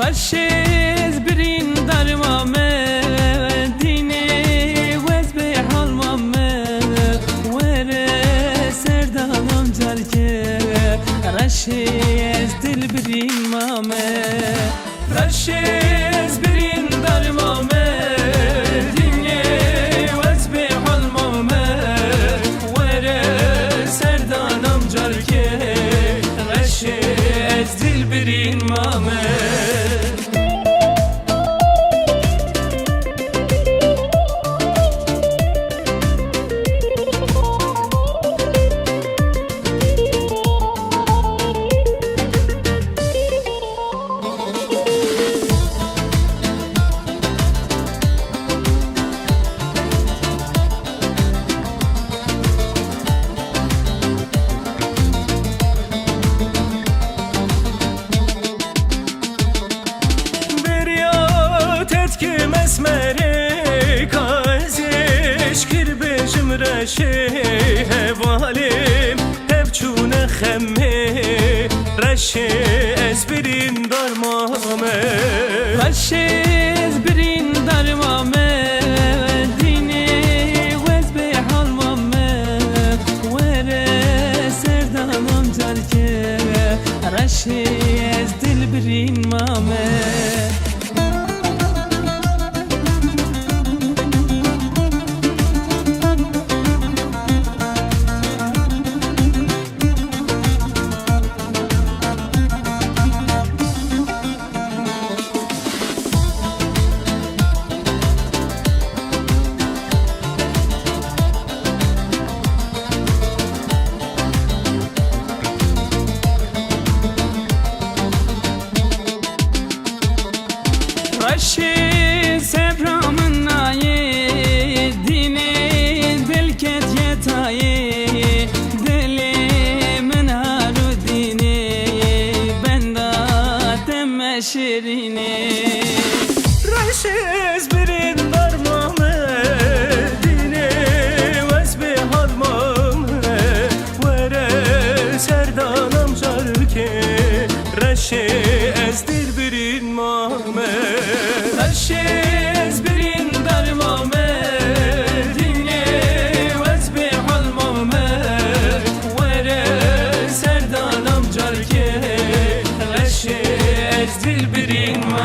رشیز برین در مامه دینی وز به حال مامه وره سردانم جرکه رشیز دل برین مامه رشیز برین در مامه دینی وز به حال مامه وره سردانم جرکه رشیز دل برین مامه مسمره کازش کر بجم رشه هوالیم هب چون خمه رشه از برین در مامه رشه از برین در مامه دینی وز به حال مامه وره سردانم جرکه رشه از دل برین مامه رشی سبرامن نایی دینی دل کت یتایی دلی من هارو دینی بنداتم شیرینی رشیز برین در مامه دینی وز به حال مامه وره سردانم جرکه رشی از دل برین مامه رشیز برین در مامه دینی وز به حال مامه وره سردانم جرکه رشیز دل برین مامه